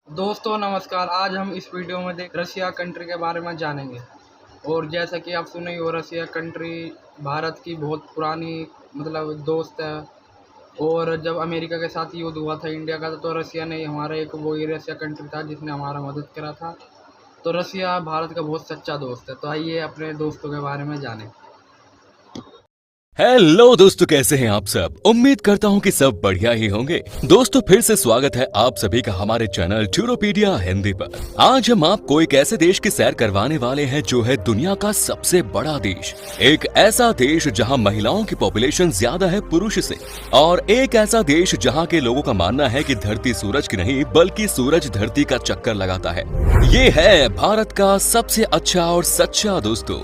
दोस्तों नमस्कार। आज हम इस वीडियो में रशिया कंट्री के बारे में जानेंगे। और जैसा कि आप सुने हो, रशिया कंट्री भारत की बहुत पुरानी दोस्त है। और जब अमेरिका के साथ युद्ध हुआ था इंडिया का, तो रशिया ने हमारा वही रशिया कंट्री था जिसने हमारा मदद करा था। तो रशिया भारत का बहुत सच्चा दोस्त है। तो आइए अपने दोस्तों के बारे में जानें। हेलो दोस्तों, कैसे हैं आप सब। उम्मीद करता हूं कि सब बढ़िया ही होंगे। दोस्तों फिर से स्वागत है आप सभी का हमारे चैनल टूरोपीडिया हिंदी पर। आज हम आपको एक ऐसे देश की सैर करवाने वाले हैं जो है दुनिया का सबसे बड़ा देश। एक ऐसा देश जहां महिलाओं की पॉपुलेशन ज्यादा है पुरुष से, और एक ऐसा देश जहां के लोगों का मानना है कि धरती सूरज की नहीं बल्कि सूरज धरती का चक्कर लगाता है। ये है भारत का सबसे अच्छा और सच्चा दोस्तों।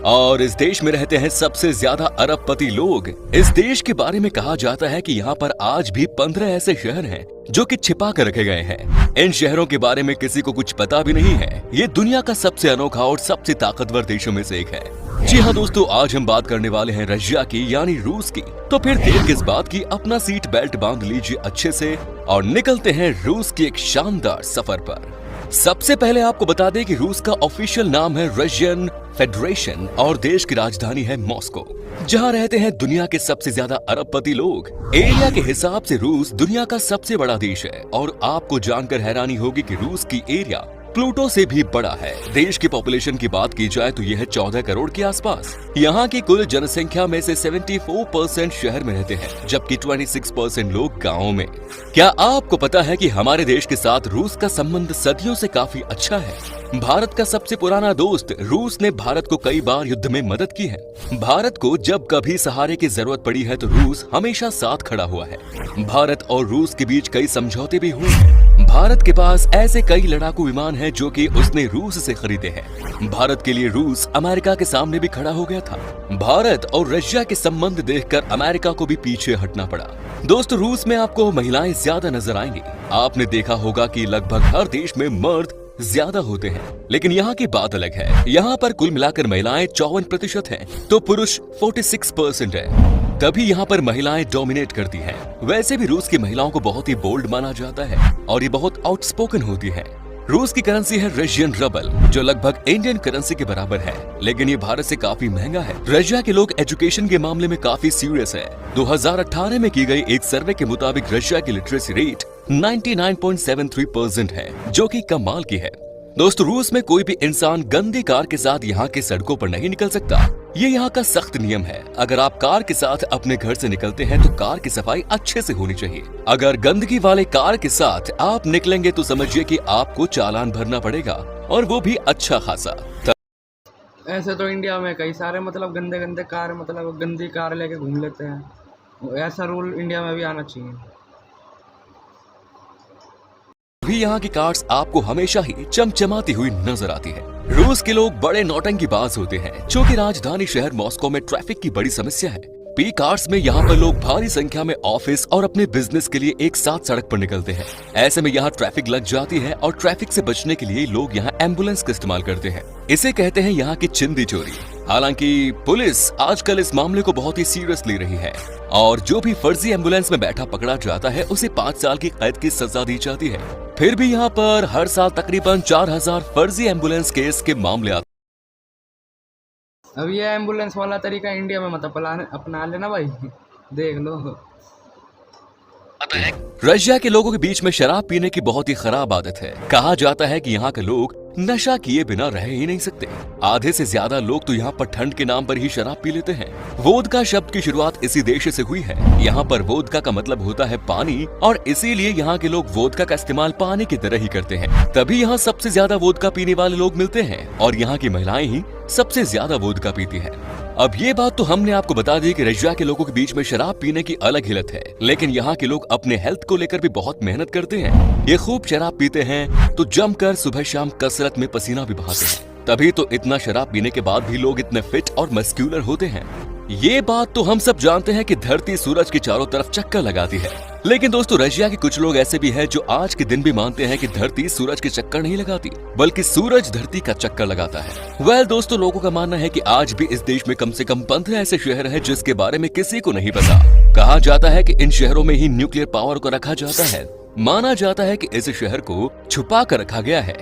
और इस देश में रहते हैं सबसे ज्यादा अरबपति लोग। इस देश के बारे में कहा जाता है कि यहाँ पर आज भी 15 ऐसे शहर हैं जो कि छिपा कर रखे गए हैं। इन शहरों के बारे में किसी को कुछ पता भी नहीं है। ये दुनिया का सबसे अनोखा और सबसे ताकतवर देशों में से एक है। जी हाँ दोस्तों, आज हम बात करने वाले हैं रशिया की यानी रूस की। तो फिर देर किस बात की, अपना सीट बेल्ट बांध लीजिए अच्छे से और निकलते हैं रूस की एक शानदार सफर पर। सबसे पहले आपको बता दें कि रूस का ऑफिशियल नाम है रशियन फेडरेशन और देश की राजधानी है मॉस्को, जहां रहते हैं दुनिया के सबसे ज्यादा अरबपति लोग। एरिया के हिसाब से रूस दुनिया का सबसे बड़ा देश है और आपको जानकर हैरानी होगी कि रूस की एरिया प्लूटो से भी बड़ा है। देश की पॉपुलेशन की बात की जाए तो यह है 14 करोड़ के आसपास। यहाँ की कुल जनसंख्या में से 74% शहर में रहते हैं, जबकि 26% लोग गाँव में। क्या आपको पता है कि हमारे देश के साथ रूस का संबंध सदियों से काफी अच्छा है। भारत का सबसे पुराना दोस्त रूस ने भारत को कई बार युद्ध में मदद की है। भारत को जब कभी सहारे की जरूरत पड़ी है तो रूस हमेशा साथ खड़ा हुआ है। भारत और रूस के बीच कई समझौते भी हुए हैं। भारत के पास ऐसे कई लड़ाकू विमान हैं जो कि उसने रूस से खरीदे हैं। भारत के लिए रूस अमेरिका के सामने भी खड़ा हो गया था। भारत और रशिया के संबंध देखकर अमेरिका को भी पीछे हटना पड़ा। दोस्तों रूस में आपको महिलाएं ज्यादा नजर आएंगी। आपने देखा होगा कि लगभग हर देश में मर्द ज्यादा होते हैं, लेकिन यहाँ की बात अलग है। यहाँ पर कुल मिलाकर महिलाएं 54% हैं, तो पुरुष 46% है। तभी यहाँ पर महिलाएं डोमिनेट करती हैं। वैसे भी रूस की महिलाओं को बहुत ही बोल्ड माना जाता है और ये बहुत आउटस्पोकन होती हैं। रूस की करेंसी है रशियन रबल, जो लगभग इंडियन करेंसी के बराबर है, लेकिन ये भारत से काफी महंगा है। रशिया के लोग एजुकेशन के मामले में काफी सीरियस है। 2018 में की गई एक सर्वे के मुताबिक रशिया की लिटरेसी रेट 99.73% है, जो कि कमाल की है। दोस्तों रूस में कोई भी इंसान गंदी कार के साथ यहाँ की सड़कों पर नहीं निकल सकता। ये यहाँ का सख्त नियम है। अगर आप कार के साथ अपने घर से निकलते हैं तो कार की सफाई अच्छे से होनी चाहिए। अगर गंदगी वाले कार के साथ आप निकलेंगे तो समझिए कि आपको चालान भरना पड़ेगा, और वो भी अच्छा खासा। ऐसे तो इंडिया में कई सारे गंदे गंदे कार गंदी कार लेके घूम लेते हैं। ऐसा रूल इंडिया में भी आना चाहिए। भी यहाँ की कार्स आपको हमेशा ही चमचमाती हुई नजर आती है। रूस के लोग बड़े नौटंकीबाज होते हैं, जो कि राजधानी शहर मॉस्को में ट्रैफिक की बड़ी समस्या है। पीक आवर्स में यहाँ पर लोग भारी संख्या में ऑफिस और अपने बिजनेस के लिए एक साथ सड़क पर निकलते हैं। ऐसे में यहाँ ट्रैफिक लग जाती है और ट्रैफिक से बचने के लिए लोग यहाँ एम्बुलेंस का इस्तेमाल करते हैं। इसे कहते हैं यहाँ की चिंदी चोरी। हालांकि पुलिस आजकल इस मामले को बहुत ही सीरियस ले रही है और जो भी फर्जी एम्बुलेंस में बैठा पकड़ा जाता है उसे 5 साल की कैद की सजा दी जाती है। फिर भी यहाँ पर हर साल तकरीबन 4000 फर्जी एम्बुलेंस केस के मामले आते। अब ये एम्बुलेंस वाला तरीका इंडिया में मत अपना लेना भाई, देख लो। रशिया के लोगों के बीच में शराब पीने की बहुत ही खराब आदत है। कहा जाता है कि यहाँ के लोग नशा किए बिना रह ही नहीं सकते। आधे से ज्यादा लोग तो यहाँ पर ठंड के नाम पर ही शराब पी लेते हैं। वोदका शब्द की शुरुआत इसी देश से हुई है। यहाँ पर वोदका का मतलब होता है पानी, और इसीलिए यहाँ के लोग वोदका का इस्तेमाल पानी की तरह ही करते हैं। तभी यहाँ सबसे ज्यादा वोदका पीने वाले लोग मिलते हैं और यहाँ की महिलाएं ही सबसे ज्यादा वोदका पीती है। अब ये बात तो हमने आपको बता दी कि रशिया के लोगों के बीच में शराब पीने की अलग हिलत है, लेकिन यहाँ के लोग अपने हेल्थ को लेकर भी बहुत मेहनत करते हैं। ये खूब शराब पीते हैं तो जमकर सुबह शाम कसरत में पसीना भी बहाते हैं। तभी तो इतना शराब पीने के बाद भी लोग इतने फिट और मस्क्यूलर होते हैं। ये बात तो हम सब जानते हैं कि धरती सूरज के चारों तरफ चक्कर लगाती है, लेकिन दोस्तों रशिया के कुछ लोग ऐसे भी हैं जो आज के दिन भी मानते हैं कि धरती सूरज के चक्कर नहीं लगाती, बल्कि सूरज धरती का चक्कर लगाता है। दोस्तों लोगों का मानना है कि आज भी इस देश में कम से कम 15 ऐसे शहर हैं जिसके बारे में किसी को नहीं पता। कहा जाता है कि इन शहरों में ही न्यूक्लियर पावर को रखा जाता है। माना जाता है कि इस शहर को छुपा कर रखा गया है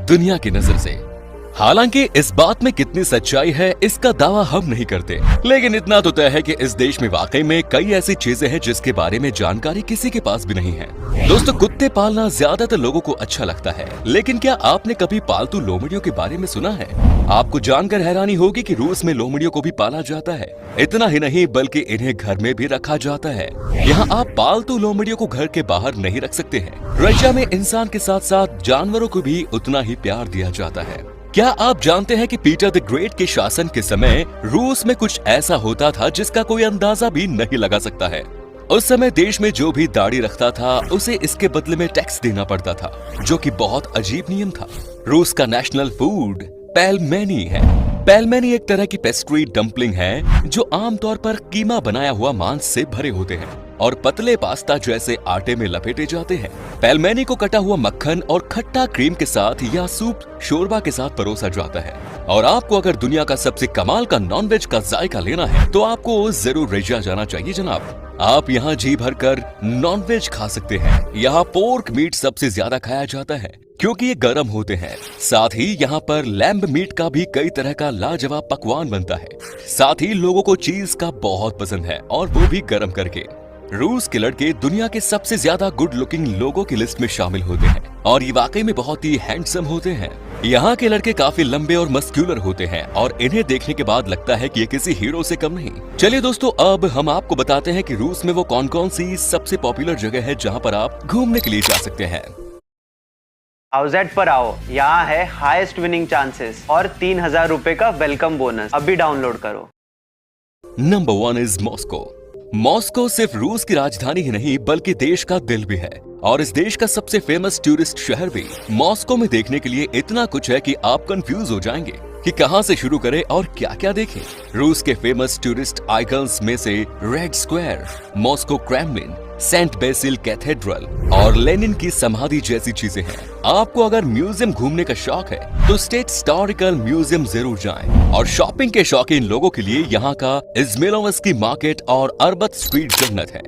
दुनिया की नजर से। हालांकि इस बात में कितनी सच्चाई है इसका दावा हम नहीं करते, लेकिन इतना तो तय है कि इस देश में वाकई में कई ऐसी चीजें हैं जिसके बारे में जानकारी किसी के पास भी नहीं है। दोस्तों, कुत्ते पालना ज्यादातर लोगों को अच्छा लगता है, लेकिन क्या आपने कभी पालतू लोमड़ियों के बारे में सुना है? आपको जानकर हैरानी होगी कि रूस में लोमड़ियों को भी पाला जाता है। इतना ही नहीं बल्कि इन्हें घर में भी रखा जाता है। यहाँ आप पालतू लोमड़ियों को घर के बाहर नहीं रख सकते हैं। रशिया में इंसान के साथ साथ जानवरों को भी उतना ही प्यार दिया जाता है। क्या आप जानते हैं कि पीटर द ग्रेट के शासन के समय रूस में कुछ ऐसा होता था जिसका कोई अंदाजा भी नहीं लगा सकता है। उस समय देश में जो भी दाढ़ी रखता था उसे इसके बदले में टैक्स देना पड़ता था, जो कि बहुत अजीब नियम था। रूस का नेशनल फूड पेलमेनी है। पेलमेनी एक तरह की पेस्ट्री डम्पलिंग है जो आमतौर पर कीमा बनाया हुआ मांस से भरे होते हैं और पतले पास्ता जैसे आटे में लपेटे जाते हैं। पेलमेनी को कटा हुआ मक्खन और खट्टा क्रीम के साथ या सूप शोरबा के साथ परोसा जाता है। और आपको अगर दुनिया का सबसे कमाल का नॉनवेज का जायका लेना है तो आपको जरूर रशिया जाना चाहिए जनाब। आप यहाँ जी भर कर नॉनवेज खा सकते हैं। यहाँ पोर्क मीट सबसे ज्यादा खाया जाता है क्योंकि ये गर्म होते हैं। साथ ही यहाँ पर लैम्ब मीट का भी कई तरह का लाजवाब पकवान बनता है। साथ ही लोगों को चीज का बहुत पसंद है और वो भी गर्म करके। रूस के लड़के दुनिया के सबसे ज्यादा गुड लुकिंग लोगों की लिस्ट में शामिल होते हैं और ये वाकई में बहुत ही हैंडसम होते हैं। यहाँ के लड़के काफी लंबे और मस्क्यूलर होते हैं और इन्हें देखने के बाद लगता है कि ये किसी हीरो से कम नहीं। चलिए दोस्तों, अब हम आपको बताते हैं कि रूस में वो कौन कौन सी सबसे पॉपुलर जगह है जहाँ पर आप घूमने के लिए जा सकते हैं। हाउजेट पर आओ, यहाँ है हाईएस्ट विनिंग चांसेस और 3000 रुपए का वेलकम बोनस। अभी डाउनलोड करो। Number 1 is Moscow. मॉस्को सिर्फ रूस की राजधानी ही नहीं बल्कि देश का दिल भी है और इस देश का सबसे फेमस टूरिस्ट शहर भी। मॉस्को में देखने के लिए इतना कुछ है कि आप कंफ्यूज हो जाएंगे कि कहां से शुरू करें और क्या क्या देखें। रूस के फेमस टूरिस्ट आइकन्स में से Red Square, Moscow Kremlin, Saint Basil Cathedral और लेनिन की समाधि जैसी चीजें हैं। आपको अगर म्यूजियम घूमने का शौक है तो स्टेट हिस्टोरिकल म्यूजियम जरूर जाएं। और शॉपिंग के शौकीन लोगों के लिए यहाँ का इज़्माइलोव्स्की मार्केट और अरबत स्ट्रीट जन्नत है।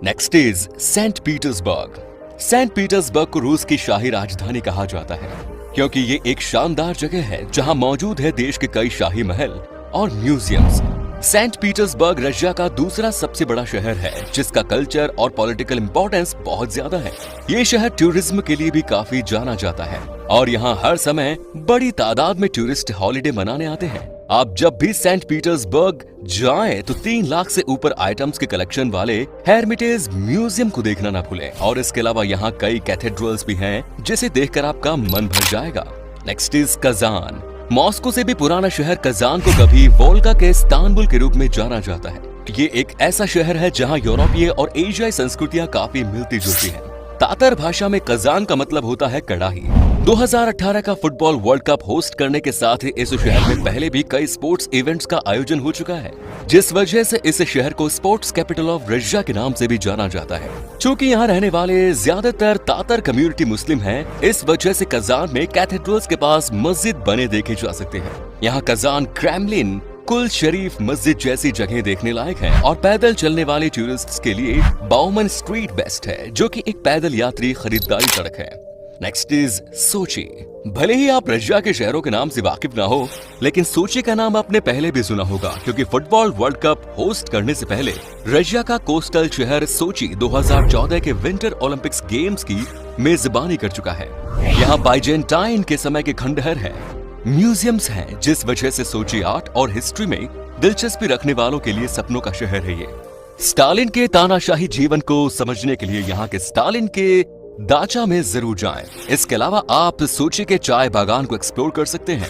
Next is Saint Petersburg. Saint Petersburg को रूस की शाही राजधानी कहा जाता है क्योंकि ये एक शानदार जगह है जहाँ मौजूद है देश के कई शाही महल और म्यूजियम्स। सेंट पीटर्सबर्ग रशिया का दूसरा सबसे बड़ा शहर है जिसका कल्चर और पॉलिटिकल इंपॉर्टेंस बहुत ज्यादा है। ये शहर टूरिज्म के लिए भी काफी जाना जाता है और यहाँ हर समय बड़ी तादाद में टूरिस्ट हॉलिडे मनाने आते हैं। आप जब भी सेंट पीटर्सबर्ग जाएं तो 3 लाख से ऊपर आइटम्स के कलेक्शन वाले हेर्मिटेज म्यूजियम को देखना ना भूलें। और इसके अलावा यहाँ कई कैथेड्रल्स भी हैं जिसे देखकर आपका मन भर जाएगा। Next is Kazan. मॉस्को से भी पुराना शहर कजान को कभी वोल्गा के इस्तांबुल के रूप में जाना जाता है। ये एक ऐसा शहर है जहाँ यूरोपीय और एशियाई संस्कृतियाँ काफी मिलती जुलती हैं। तातर भाषा में कजान का मतलब होता है कड़ाही। 2018 का फुटबॉल वर्ल्ड कप होस्ट करने के साथ ही इस शहर में पहले भी कई स्पोर्ट्स इवेंट्स का आयोजन हो चुका है, जिस वजह से इस शहर को स्पोर्ट्स कैपिटल ऑफ रशिया के नाम से भी जाना जाता है। चूँकि यहाँ रहने वाले ज्यादातर तातर कम्युनिटी मुस्लिम हैं, इस वजह से कजान में कैथेड्रल्स के पास मस्जिद बने देखे जा सकते हैं। यहाँ कजान क्रेमलिन, कुल शरीफ मस्जिद जैसी जगह देखने लायक है और पैदल चलने वाले टूरिस्ट्स के लिए बाउमन स्ट्रीट बेस्ट है, जो कि एक पैदल यात्री खरीदारी सड़क है। नेक्स्ट इज सोची। भले ही आप रशिया के शहरों के नाम से वाकिफ ना हो, लेकिन सोची का नाम आपने पहले भी सुना होगा क्योंकि फुटबॉल वर्ल्ड कप होस्ट करने से पहले रशिया का कोस्टल शहर सोची 2014 के विंटर ओलंपिक्स गेम्स की मेजबानी कर चुका है। यहाँ बाइजेंटाइन के समय के खंडहर है, म्यूजियम्स हैं, जिस वजह से सोची आर्ट और हिस्ट्री में दिलचस्पी रखने वालों के लिए सपनों का शहर है। ये स्टालिन के तानाशाही जीवन को समझने के लिए यहाँ के स्टालिन के दाचा में जरूर जाएं। इसके अलावा आप सोची के चाय बागान को एक्सप्लोर कर सकते हैं।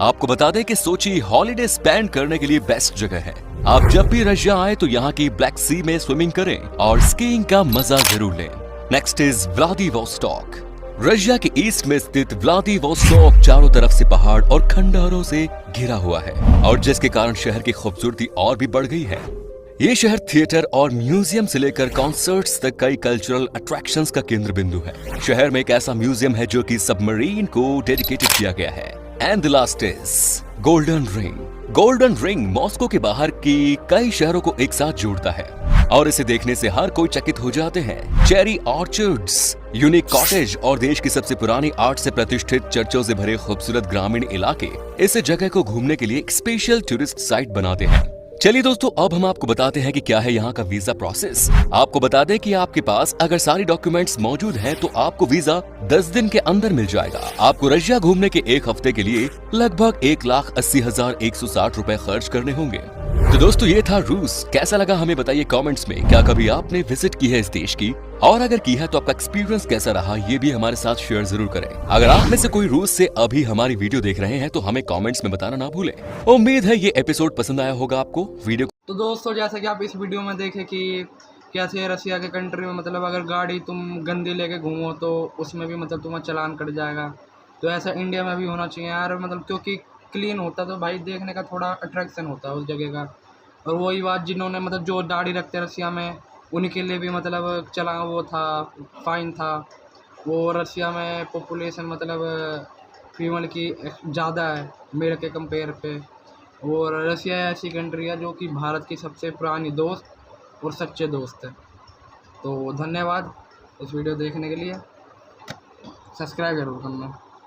आपको बता दें कि सोची हॉलिडे स्पेंड करने के लिए बेस्ट जगह है। आप जब भी रशिया आए तो यहाँ की ब्लैक सी में स्विमिंग करें और स्कीइंग का मजा जरूर लें। Next is Vladivostok. रशिया के ईस्ट में स्थित व्लादिवोस्टॉक चारों तरफ से पहाड़ और खंडहरों से घिरा हुआ है और जिसके कारण शहर की खूबसूरती और भी बढ़ गई है। ये शहर थिएटर और म्यूजियम से लेकर कॉन्सर्ट्स तक कई कल्चरल अट्रैक्शंस का केंद्र बिंदु है। शहर में एक ऐसा म्यूजियम है जो कि सबमरीन को डेडिकेटेड किया गया है। And the last is golden ring. Golden ring Moscow के बाहर की कई शहरों को एक साथ जोड़ता है। और इसे देखने से हर कोई चकित हो जाते हैं। चेरी ऑर्चर्ड्स, यूनिक कॉटेज और देश की सबसे पुरानी आर्ट से प्रतिष्ठित चर्चों से भरे खूबसूरत ग्रामीण इलाके इस जगह को घूमने के लिए एक स्पेशल टूरिस्ट साइट बनाते हैं। चलिए दोस्तों, अब हम आपको बताते हैं कि क्या है यहाँ का वीजा प्रोसेस। आपको बता दें कि आपके पास अगर सारी डॉक्यूमेंट्स मौजूद हैं तो आपको वीजा 10 दिन के अंदर मिल जाएगा। आपको रशिया घूमने के एक हफ्ते के लिए लगभग 1,80,160 रुपए खर्च करने होंगे। तो दोस्तों, ये था रूस। कैसा लगा हमें बताइए कमेंट्स में। क्या कभी आपने विजिट की है इस देश की, और अगर की है तो आपका एक्सपीरियंस कैसा रहा ये भी हमारे साथ शेयर जरूर करें। अगर आप में से कोई रूस से अभी हमारी वीडियो देख रहे हैं तो हमें कमेंट्स में बताना ना भूलें। उम्मीद है ये एपिसोड पसंद आया होगा आपको। वीडियो तो दोस्तों, जैसा कि आप इस वीडियो में देखें कि कैसे रसिया के कंट्री में मतलब अगर गाड़ी तुम गंदी लेके घूमो तो उसमें भी मतलब तुम्हें चालान कट जाएगा। तो ऐसा इंडिया में भी होना चाहिए यार, मतलब क्योंकि क्लीन होता तो भाई देखने का थोड़ा अट्रैक्शन होता है उस जगह का। और वही बात, जिन्होंने मतलब जो दाढ़ी रखते हैं रसिया में, उन्हीं के लिए भी मतलब चला वो था, फाइन था। वो रसिया में पॉपुलेशन मतलब फीमेल की ज़्यादा है मेल के कंपेयर पे। और रसिया ऐसी कंट्री है जो कि भारत की सबसे पुरानी दोस्त और सच्चे दोस्त है। तो धन्यवाद इस वीडियो देखने के लिए। सब्सक्राइब जरूर करना।